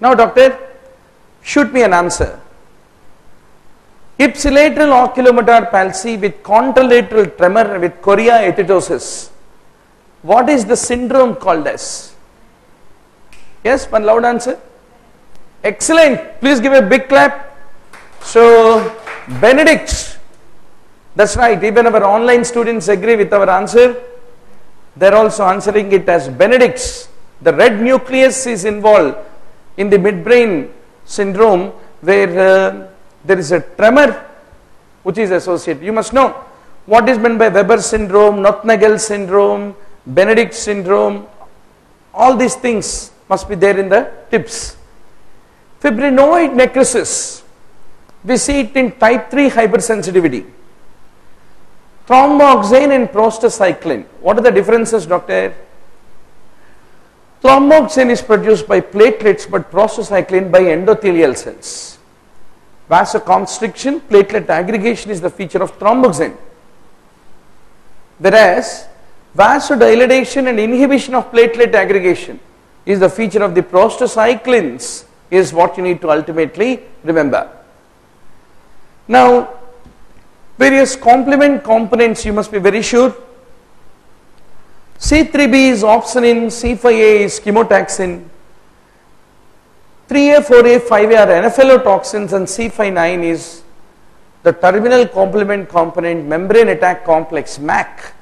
Now doctor, shoot me an answer. Ipsilateral oculomotor palsy with contralateral tremor with chorea etytosis. What is the syndrome called as? Yes, one loud answer. Excellent. Please give a big clap. So, Benedict's. That's right. Even our online students agree with our answer. They're also answering it as Benedict's. The red nucleus is involved in the midbrain syndrome where there is a tremor which is associated. You must know what is meant by Weber syndrome, Knoth-Nagel syndrome, Benedict syndrome. All these things must be there in the tips. Fibrinoid necrosis. We see it in type 3 hypersensitivity. Thromboxane and prostacyclin. What are the differences, doctor? Thromboxane is produced by platelets but prostacyclin by endothelial cells. Vasoconstriction, platelet aggregation is the feature of thromboxane. Whereas vasodilatation and inhibition of platelet aggregation is the feature of the prostacyclins, is what you need to ultimately remember. Now, various complement components you must be very sure. C3b is opsonin, C5a is chemotaxin, 3a, 4a, 5a are anaphylatoxins, and C59 is the terminal complement component, membrane attack complex, MAC,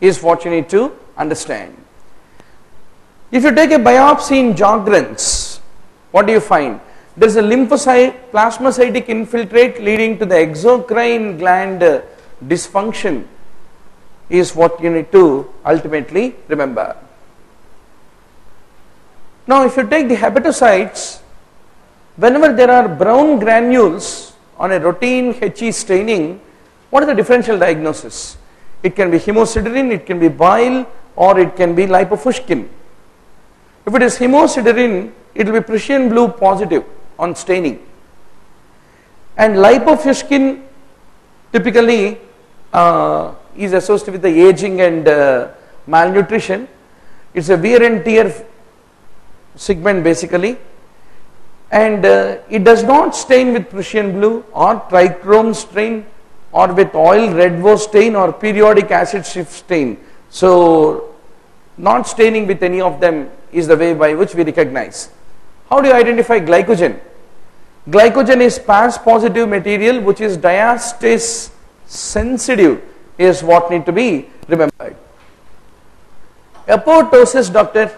is what you need to understand. If you take a biopsy in Sjogren's, what do you find? There is a lymphocyte, plasmacytic infiltrate leading to the exocrine gland dysfunction, is what you need to ultimately remember. Now, if you take the hepatocytes, whenever there are brown granules on a routine HE staining, what is the differential diagnosis? It can be hemosiderin, it can be bile, or it can be lipofuscin. If it is hemosiderin, it will be Prussian blue positive on staining. And lipofuscin typically is associated with the aging and malnutrition. It's a wear and tear segment basically, and it does not stain with Prussian blue or trichrome stain or with oil redwo stain or periodic acid shift stain. So not staining with any of them is the way by which we recognize. How do you identify glycogen? Glycogen is Paz positive material which is diastase sensitive, is what need to be remembered. Apoptosis, doctor,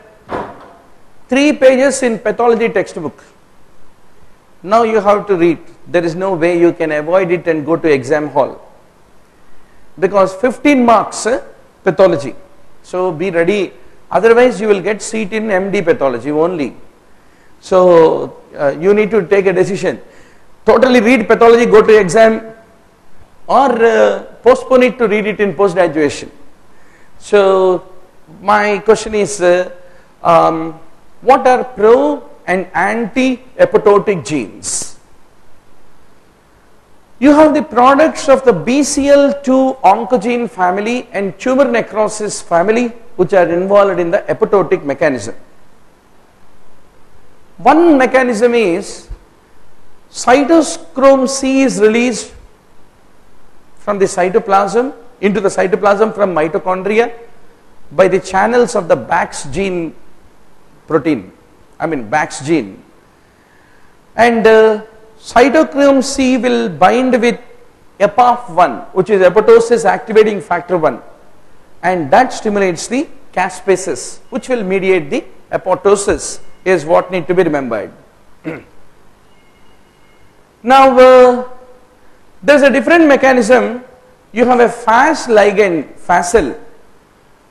3 pages in pathology textbook. Now you have to read. There is no way you can avoid it and go to exam hall, because 15 marks pathology. So be ready, otherwise you will get seat in MD pathology only. So you need to take a decision. Totally read pathology, go to exam, or postpone it to read it in post graduation. So my question is, what are pro and anti-apoptotic genes? You have the products of the BCL2 oncogene family and tumor necrosis family which are involved in the apoptotic mechanism. One mechanism is cytochrome C is released from the cytoplasm into the cytoplasm from mitochondria by the channels of the Bax gene protein, Bax gene, and cytochrome C will bind with APOF1, which is apoptosis activating factor 1, and that stimulates the caspases which will mediate the apoptosis, is what need to be remembered. Now there is a different mechanism. You have a Fas ligand, Fasel,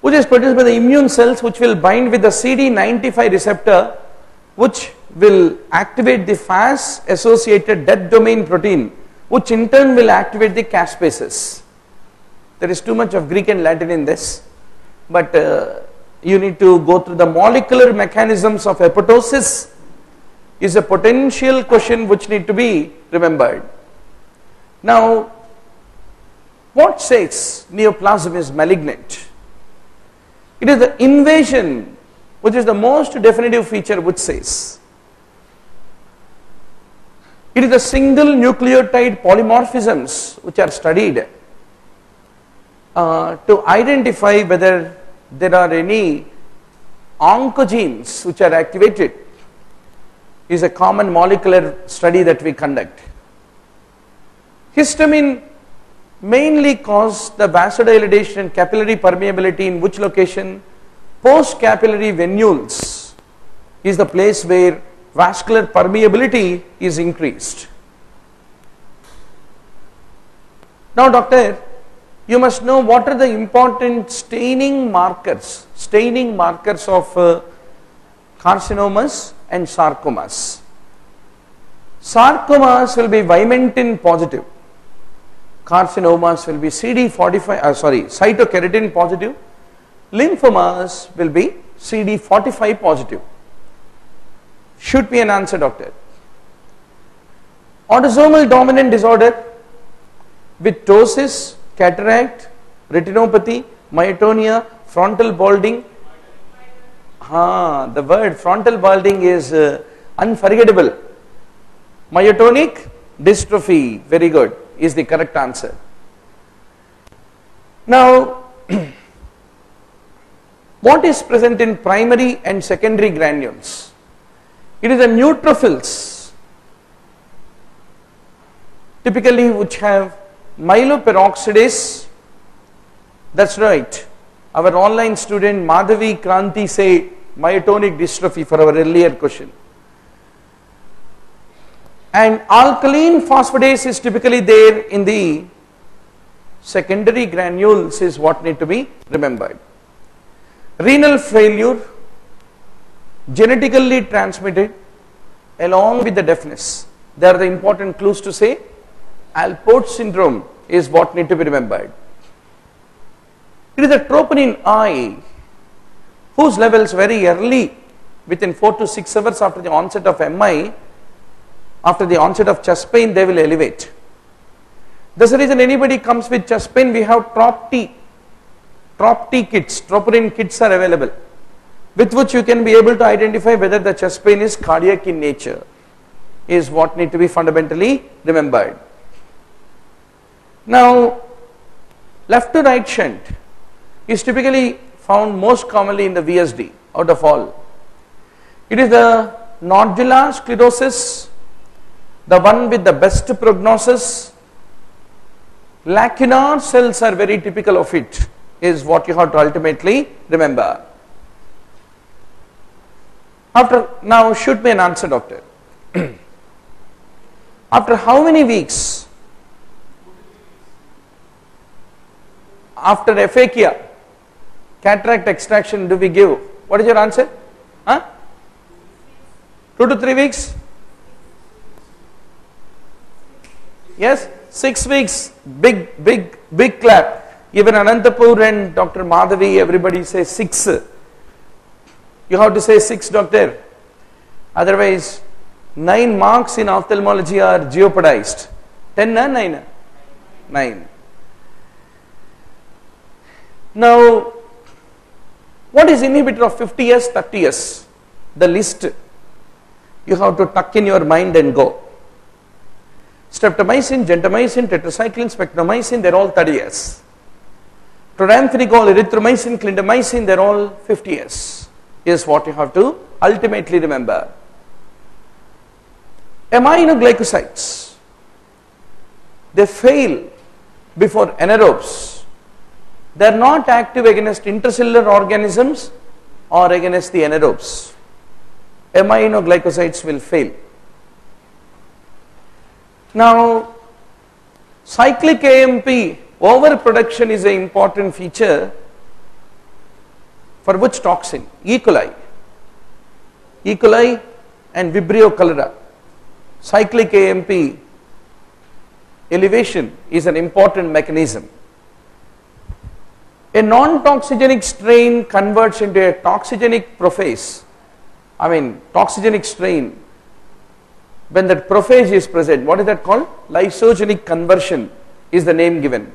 which is produced by the immune cells which will bind with the CD95 receptor, which will activate the Fas associated death domain protein, which in turn will activate the caspases. There is too much of Greek and Latin in this, but you need to go through the molecular mechanisms of apoptosis, is a potential question which need to be remembered. Now, what says neoplasm is malignant? It is the invasion which is the most definitive feature which says It is the single nucleotide polymorphisms which are studied to identify whether there are any oncogenes which are activated. Is a common molecular study that we conduct. Histamine mainly cause the vasodilation and capillary permeability in which location? Post capillary venules is the place where vascular permeability is increased. Now doctor, you must know what are the important staining markers of carcinomas and sarcomas. Sarcomas will be vimentin positive. Carcinomas will be cytokeratin positive. Lymphomas will be CD45 positive. Should be an answer, doctor. Autosomal dominant disorder with ptosis, cataract, retinopathy, myotonia, frontal balding. The word frontal balding is unforgettable. Myotonic dystrophy, very good, is the correct answer. Now, what is present in primary and secondary granules? It is the neutrophils, typically which have myeloperoxidase. That's right. Our online student Madhavi Kranti say myotonic dystrophy for our earlier question. And alkaline phosphatase is typically there in the secondary granules is what need to be remembered. Renal failure, genetically transmitted along with the deafness. They are the important clues to say. Alport syndrome is what need to be remembered. It is the troponin I whose levels very early, within 4 to 6 hours after the onset of MI, after the onset of chest pain, they will elevate. That's the reason anybody comes with chest pain, we have TROP-T kits, troponin kits are available, with which you can be able to identify whether the chest pain is cardiac in nature, is what need to be fundamentally remembered. Now, left to right shunt is typically found most commonly in the VSD out of all. It is the nodular sclerosis, the one with the best prognosis. Lacunar cells are very typical of it, is what you have to ultimately remember. Now shoot me an answer, doctor. After how many weeks? After aphakia, cataract extraction do we give? What is your answer? 2 to 3 weeks? Yes, 6 weeks. Big clap. Even Anantapur and Dr. Madhavi, everybody says 6. You have to say 6, doctor. Otherwise, 9 marks in ophthalmology are jeopardized. 10 or 9? 9. Now, what is inhibitor of 50S, 30S? The list you have to tuck in your mind and go. Streptomycin, gentamicin, tetracycline, spectromycin, they are all 30S. Proramphenicol, erythromycin, clindamycin, they are all 50S, is what you have to ultimately remember. Aminoglycosides, they fail before anaerobes. They are not active against intracellular organisms or against the anaerobes. Aminoglycosides will fail. Now, cyclic AMP overproduction is an important feature for which toxin? E. coli and Vibrio cholera. Cyclic AMP elevation is an important mechanism. A non-toxigenic strain converts into a toxigenic prophase. Toxigenic strain. When that prophase is present, what is that called? Lysogenic conversion is the name given.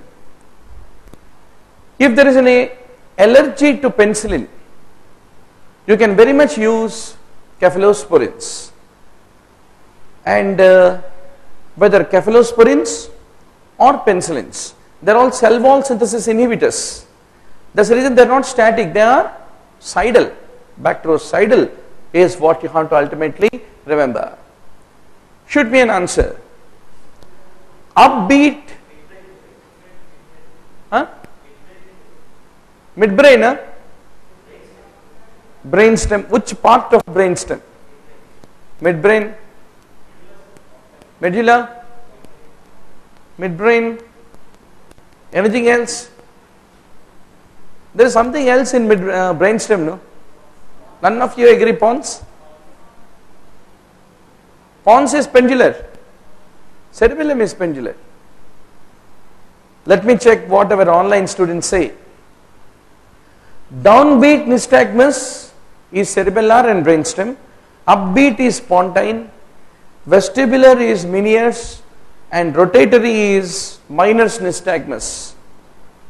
If there is an allergy to penicillin, you can very much use cephalosporins. And whether cephalosporins or penicillins. They are all cell wall synthesis inhibitors. That's the reason they are not static, they are cidal. Bactericidal is what you have to ultimately remember. Should be an answer. Upbeat, midbrain, brainstem. Which part of brainstem? Midbrain, medulla, midbrain. Anything else? There is something else in brainstem, no? None of you agree, pons? Pons is pendular. Cerebellum is pendular. Let me check what our online students say. Downbeat nystagmus is cerebellar and brainstem. Upbeat is pontine. Vestibular is Meniere's. And rotatory is minor nystagmus,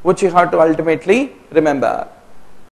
which you have to ultimately remember.